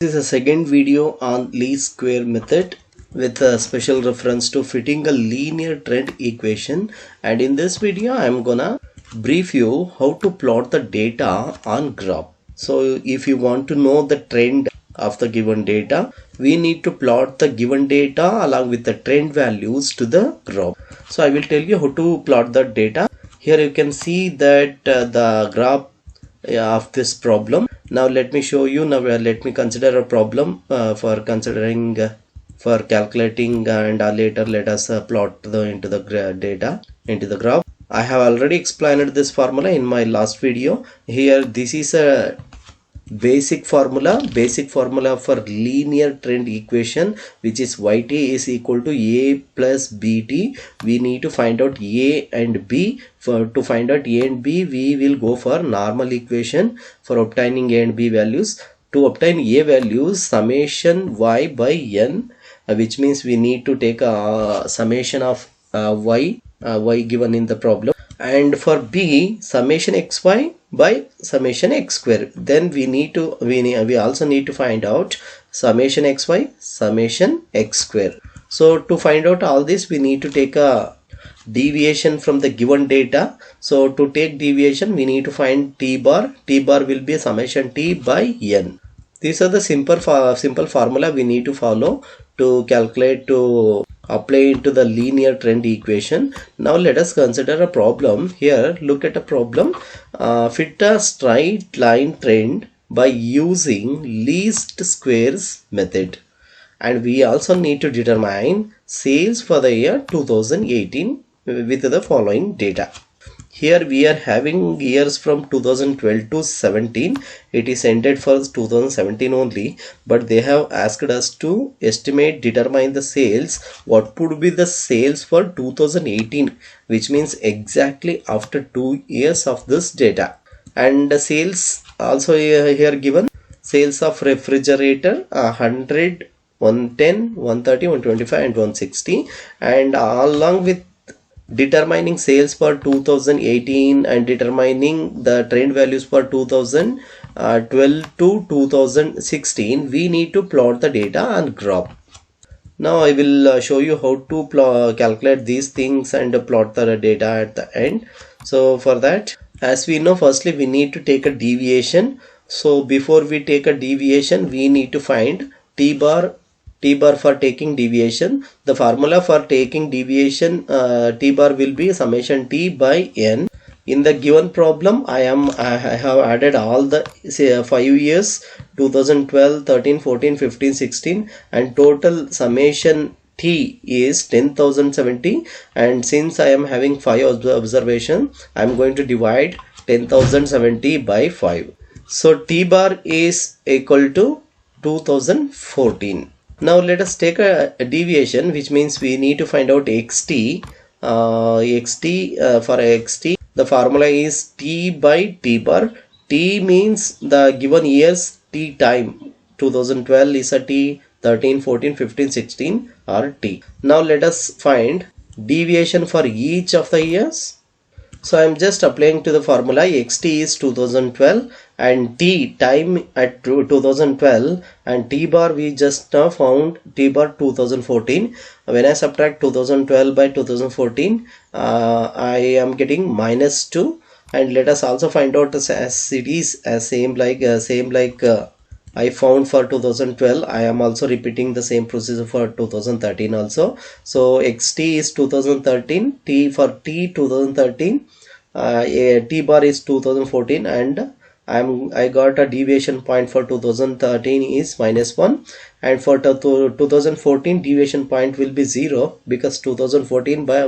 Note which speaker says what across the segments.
Speaker 1: This is a second video on least square method with a special reference to fitting a linear trend equation, and in this video I am gonna brief you how to plot the data on graph. So if you want to know the trend of the given data, we need to plot the given data along with the trend values to the graph. So I will tell you how to plot the data. Here you can see that the graph of this problem. Now let me show you. Now let me consider a problem for considering for calculating, and later let us plot into the data into the graph. I have already explained this formula in my last video. Here this is a basic formula for linear trend equation, which is yt is equal to a plus bt. We need to find out a and b. To find out a and b, we will go for normal equation for obtaining a and b values. To obtain a values, summation y by n, which means we need to take a summation of y given in the problem, and for b, summation xy by summation x square. Then we also need to find out summation xy, summation x square. So to find out all this, we need to take a deviation from the given data. So to take deviation, we need to find t bar. T bar will be summation t by n. These are the simple formula we need to follow to calculate, to apply into the linear trend equation. Now let us consider a problem. Here look at a problem. Fit a straight line trend by using least squares method, and we also need to determine sales for the year 2018 with the following data. Here we are having years from 2012 to 17. It is ended for 2017 only, but they have asked us to determine the sales. What would be the sales for 2018, which means exactly after 2 years of this data. And the sales also here given. Sales of refrigerator 100, 110, 130, 125 and 160, and along with determining sales for 2018 and determining the trend values for 2012 to 2016, we need to plot the data on graph. Now I will show you how to calculate these things and plot the data at the end. So for that, as we know, firstly we need to take a deviation. So before we take a deviation, we need to find t bar for taking deviation. The formula for taking deviation, t bar will be summation t by n. In the given problem, I have added all the 5 years 2012, 13, 14, 15, 16, and total summation t is 10,070. And since I am having 5 observation, I am going to divide 10,070 by 5. So t bar is equal to 2014. Now let us take a deviation, which means we need to find out xt. For xt, the formula is t by t bar. T means the given years t time. 2012 is a t, 13, 14, 15, 16 are t. Now let us find deviation for each of the years. So I am just applying to the formula. xt is 2012 and t time at 2012, and t bar we just found t bar 2014. When I subtract 2012 by 2014, I am getting -2. And let us also find out as it is same like I found for 2012. I am also repeating the same procedure for 2013 also. So xt is 2013, t for t 2013, t bar is 2014, and I got a deviation point for 2013 is -1, and for 2014 deviation point will be 0, because 2014 by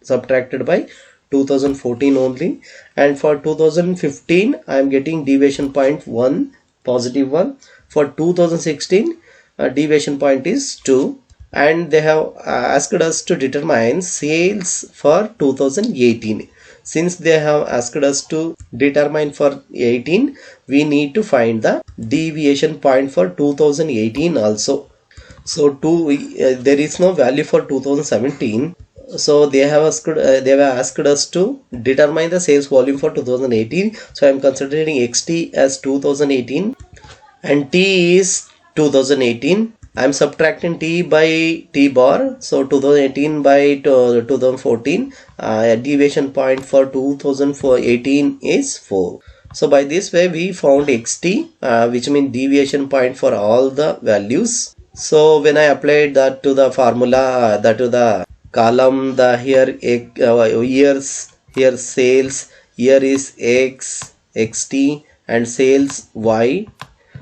Speaker 1: subtracted by 2014 only. And for 2015 I am getting deviation point 1, positive 1. For 2016 deviation point is 2, and they have asked us to determine sales for 2018. Since they have asked us to determine for 18, we need to find the deviation point for 2018 also. So there is no value for 2017. So they have asked us to determine the sales volume for 2018. So I am considering xt as 2018, and t is 2018. I'm subtracting t by t bar. So 2018 by 2014. Deviation point for 2018 is 4. So by this way we found xt, which means deviation point for all the values. So when I applied that to the formula, that to the column, the here years, here sales, here is x, xt, and sales y.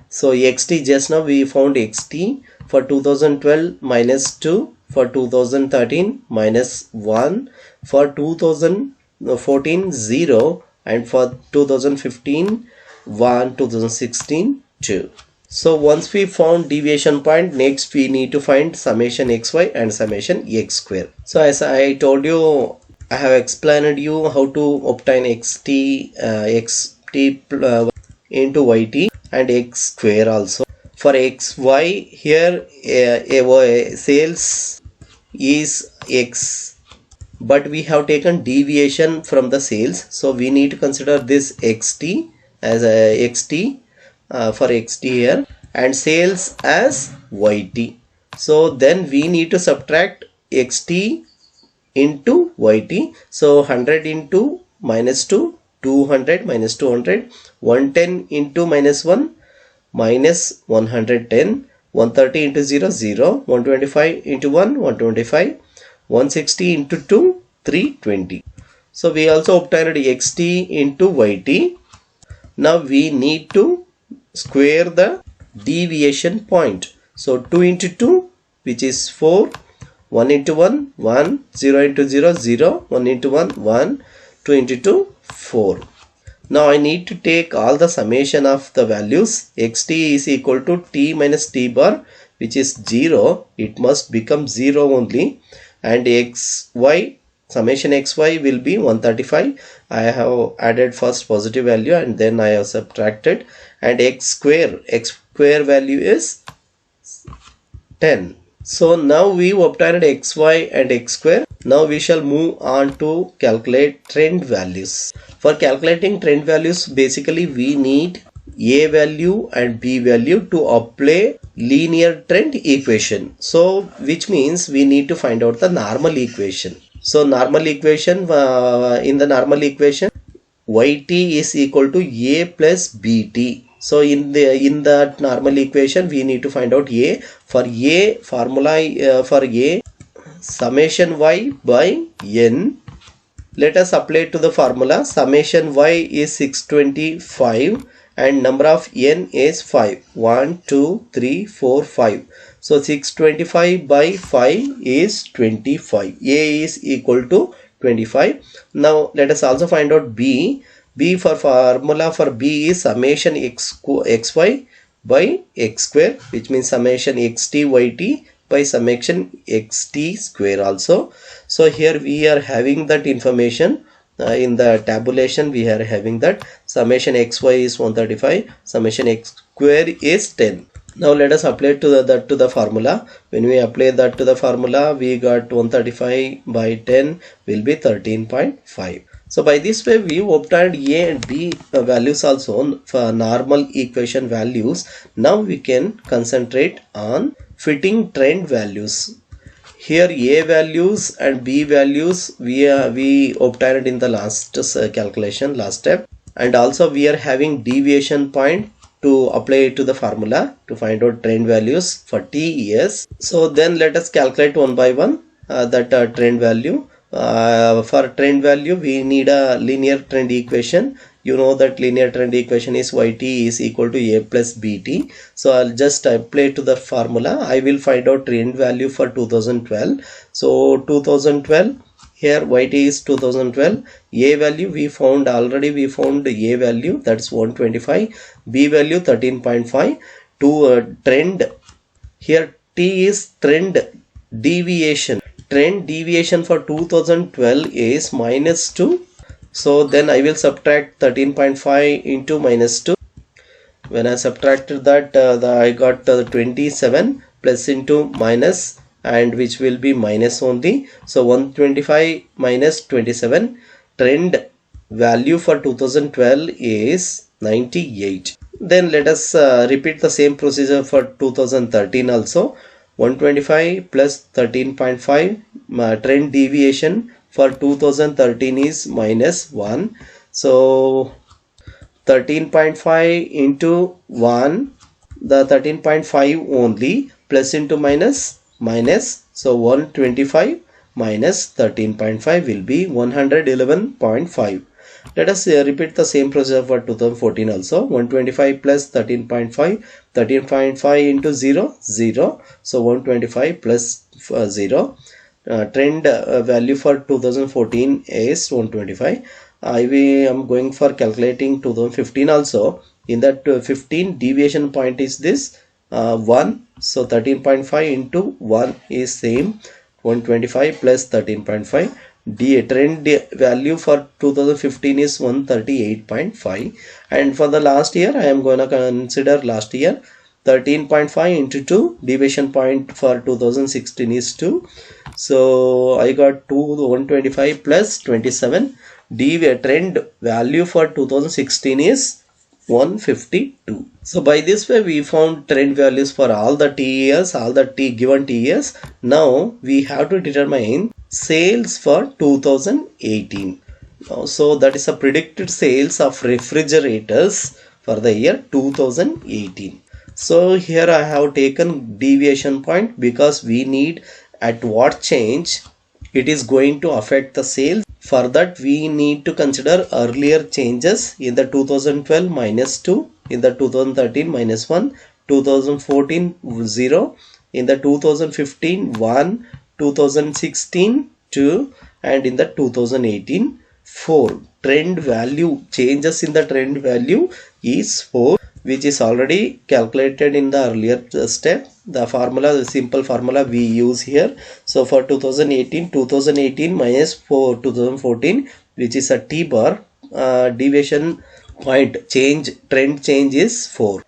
Speaker 1: So xt, just now we found xt for 2012 minus 2, for 2013 minus 1, for 2014 0, and for 2015 1, 2016 2. So once we found deviation point, next we need to find summation xy and summation x square. So as I told you, I have explained you how to obtain xt into yt and x square also. For xy, here sales is x, but we have taken deviation from the sales, so we need to consider this xt as a xt for xt here, and sales as yt. So then we need to subtract xt into yt. So 100 into minus 2, 200 minus 200, 110 into minus 1, minus 110, 130 into 0, 0, 125 into 1, 125, 160 into 2, 320. So we also obtained xt into yt. Now we need to square the deviation point. So 2 into 2, which is 4, 1 into 1, 1, 0 into 0, 0, 1 into 1, 1, 2 into 2, 4. Now I need to take all the summation of the values. Xt is equal to t minus t bar, which is 0. It must become 0 only. And xy, summation xy will be 135. I have added first positive value and then I have subtracted. And x square value is 10. So now we obtained xy and x square. Now we shall move on to calculate trend values. For calculating trend values, basically we need a value and b value to apply linear trend equation. So which means we need to find out the normal equation. So normal equation, in the normal equation, yt is equal to a plus bt. So in that normal equation we need to find out a. For a, formula for a, summation y by n. Let us apply to the formula. Summation y is 625 and number of n is 5. 1, 2, 3, 4, 5. So 625 by 5 is 25. A is equal to 25. Now let us also find out b. B for formula for b is summation xy by x square, which means summation xt yt by summation xt square also. So here we are having that information. In the tabulation we are having that summation xy is 135, summation x square is 10. Now let us apply to that to the formula. When we apply that to the formula, we got 135 by 10 will be 13.5. So by this way we obtained a and b values also for normal equation values. Now we can concentrate on fitting trend values. Here a values and b values we obtained in the last calculation, last step, and also we are having deviation point to apply to the formula to find out trend values for t years. So then let us calculate one by one that trend value. For trend value we need a linear trend equation. You know that linear trend equation is yt is equal to a plus bt. So I'll just apply to the formula. I will find out trend value for 2012. So 2012, here yt is 2012. A value we found already. We found a value, that's 125. B value 13.5. To trend, here t is trend deviation. Trend deviation for 2012 is minus 2. So then I will subtract 13.5 into minus 2. When I subtracted that, I got 27 plus into minus, and which will be minus only. So 125 minus 27. Trend value for 2012 is 98. Then let us repeat the same procedure for 2013 also. 125 plus 13.5, trend deviation for 2013 is -1. So 13.5 into 1, the 13.5 only, plus into minus, so 125 minus 13.5 will be 111.5. Let us repeat the same procedure for 2014 also. 125 plus 13.5, 13.5 into 0, 0. So 125 plus 0. Trend value for 2014 is 125. I am going for calculating 2015 also. In that 15, deviation point is this 1. So 13.5 into 1 is same, 125 plus 13.5. Trend value for 2015 is 138.5, and for the last year I am going to consider last year. 13.5 into 2, deviation point for 2016 is 2. So I got 125 plus 27. Trend value for 2016 is 152. So by this way we found trend values for all the t years, all the given t years. Now we have to determine sales for 2018. So that is a predicted sales of refrigerators for the year 2018. So here I have taken deviation point because we need at what change it is going to affect the sales. For that we need to consider earlier changes. In the 2012 -2, in the 2013 -1, 2014 0, in the 2015 1, 2016 2, and in the 2018 4. Trend value, changes in the trend value is 4, which is already calculated in the earlier step. The formula, the simple formula we use here. So for 2018 minus 4 2014, which is a t bar, deviation point change, trend change is 4.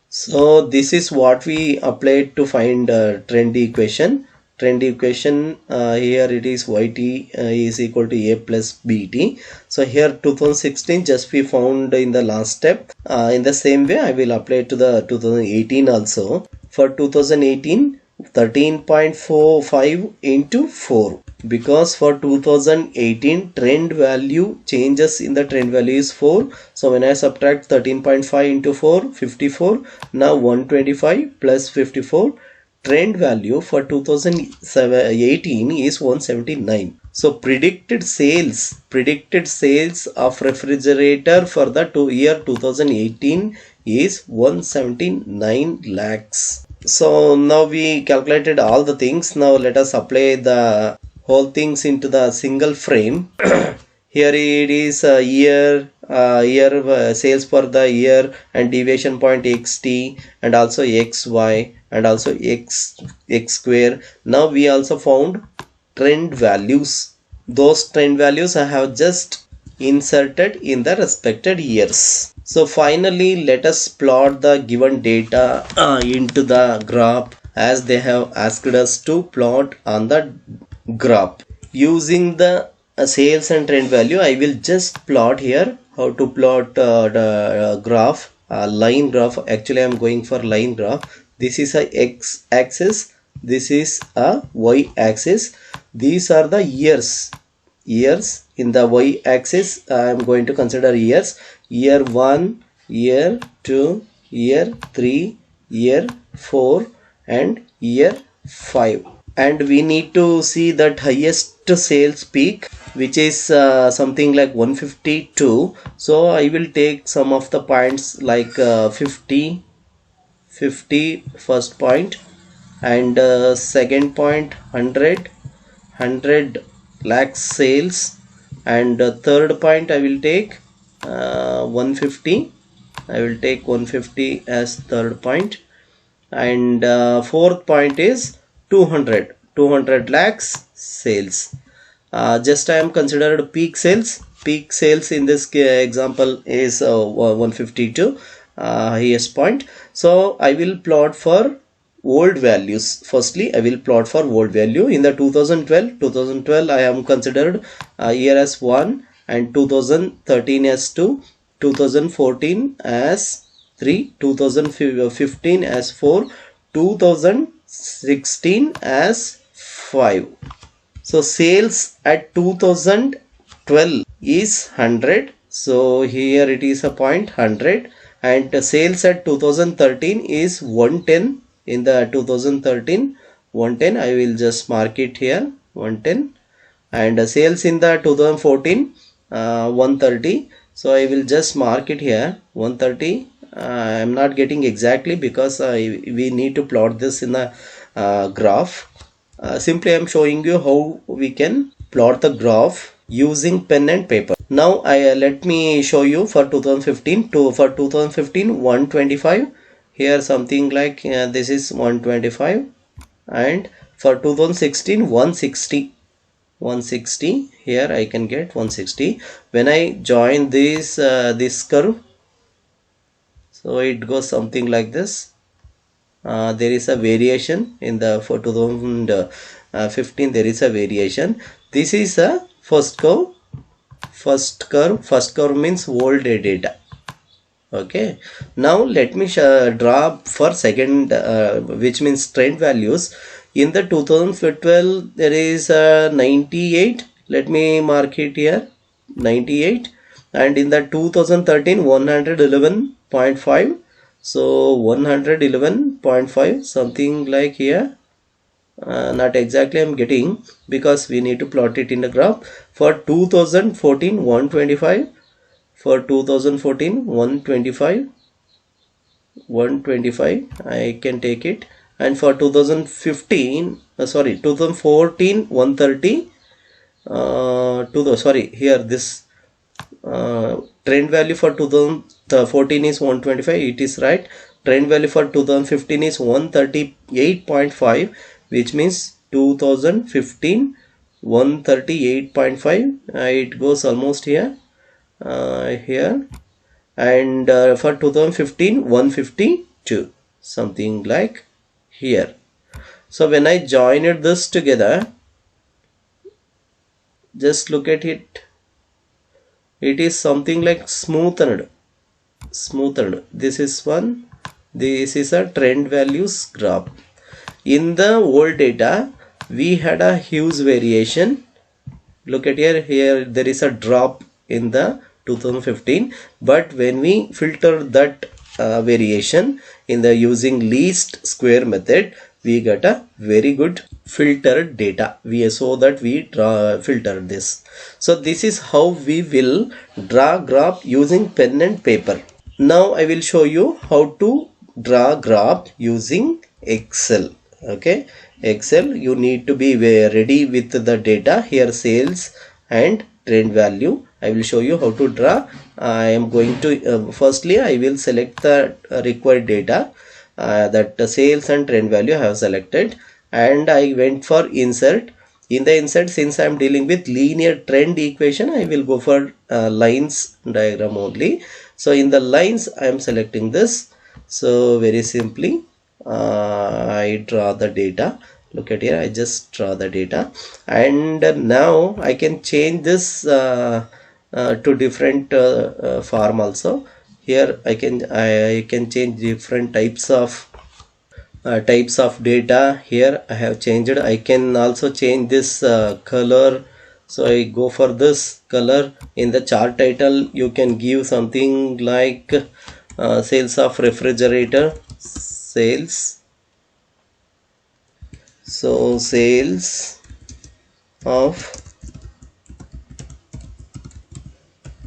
Speaker 1: So this is what we applied to find trend equation. Here it is yt is equal to a plus bt. So here 2016 just we found in the last step. In the same way I will apply to the 2018 also. For 2018, 13.45 into 4, because for 2018 trend value, changes in the trend value is 4. So when I subtract 13.5 into 4, 54. Now 125 plus 54, trend value for 2018 is 179. So predicted sales of refrigerator for the year 2018 is 179 lakhs. So now we calculated all the things. Now let us apply the whole things into the single frame. Here it is year sales for the year and deviation point xt and also xy and also x square. Now we also found trend values. Those trend values I have just inserted in the respected years. So finally let us plot the given data into the graph as they have asked us to plot on the graph. Using the sales and trend value, I will just plot here how to plot the graph, line graph. Actually I am going for line graph. This is a x axis, this is a y axis. These are the years. In the y axis I am going to consider years. Year 1, year 2, year 3, year 4 and year 5. And we need to see that highest sales peak, which is something like 152. So I will take some of the points like 50 first point, and second point 100 lakh sales, and third point I will take 150. I will take 150 as third point, and fourth point is 200 lakhs sales. Just I am considered peak sales. Peak sales in this example is 152 highest point. So I will plot for old values. Firstly I will plot for old value. In the 2012 I am considered year as 1 and 2013 as 2, 2014 as 3, 2015 as 4, 2016 as 5. So sales at 2012 is 100. So here it is a point 100, and sales at 2013 is 110. In the 2013 110, I will just mark it here 110, and sales in the 2014 130. So I will just mark it here 130. I am not getting exactly because we need to plot this in a graph. Simply I am showing you how we can plot the graph using pen and paper. Now let me show you for 2015 for 2015 125. Here something like this is 125, and for 2016 160. Here I can get 160. When I join this this curve, so it goes something like this. There is a variation in the for 2015. There is a variation. This is a first curve. First curve means old data. Okay, now let me draw for second, which means trend values. In the 2012 there is 98. Let me mark it here 98, and in the 2013 111.5. so 111.5 something like here. Not exactly I'm getting because we need to plot it in the graph. For 2014 125, for 2014 125 I can take it, and for 2015 2014 130. Here this trend value for 2014 is 125. It is right. Trend value for 2015 is 138.5, which means 2015 138.5. It goes almost here. Here, and for 2015 152, something like here. So when I joined this together, just look at it. It is something like smoothed. This is one. This is a trend values graph. In the old data we had a huge variation. Look at here there is a drop in the 2015, but when we filter that variation in the using least square method, we got a very good filtered data. We saw that we filtered this. So this is how we will draw graph using pen and paper. Now I will show you how to draw graph using Excel. Okay, Excel, you need to be ready with the data here, sales and trend value. I will show you how to draw. I am going to firstly I will select the required data, that sales and trend value I have selected, and I went for insert. In the insert, since I am dealing with linear trend equation, I will go for lines diagram only. So in the lines I am selecting this. So very simply I draw the data. Look at here, I just draw the data, and now I can change this to different form also. Here I can change different types of data. Here I have changed. I can also change this color. So I go for this color. In the chart title you can give something like sales of refrigerator, sales. So sales of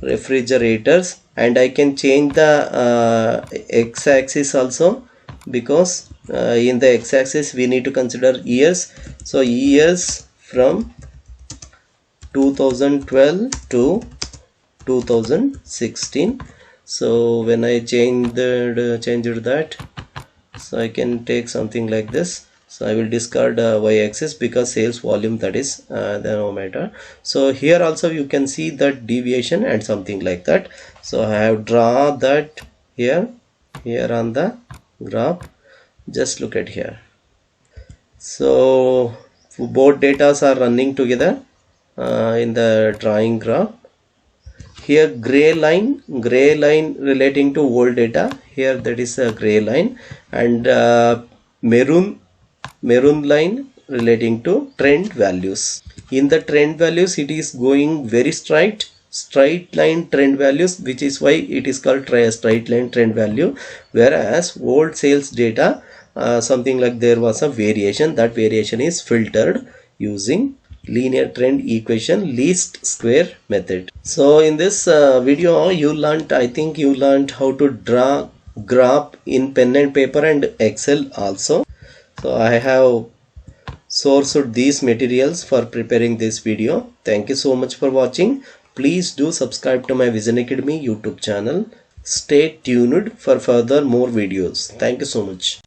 Speaker 1: refrigerators, and I can change the x-axis also, because in the x-axis we need to consider years. So years from 2012 to 2016. So when I change that, so I can take something like this. So I will discard y-axis because sales volume, that is no matter. So here also you can see that deviation and something like that. So I have drawn that here on the graph. Just look at here. So both datas are running together in the drawing graph. here gray line relating to old data. Here that is a gray line, and maroon line relating to trend values. In the trend values, it is going very straight line trend values, which is why it is called straight line trend value. Whereas old sales data, something like there was a variation. That variation is filtered using linear trend equation least square method. So in this video you learned, I think you learned how to draw graph in pen and paper and Excel also. So I have sourced these materials for preparing this video. Thank you so much for watching. Please do subscribe to my Vision Academy YouTube channel. Stay tuned for further more videos. Thank you so much.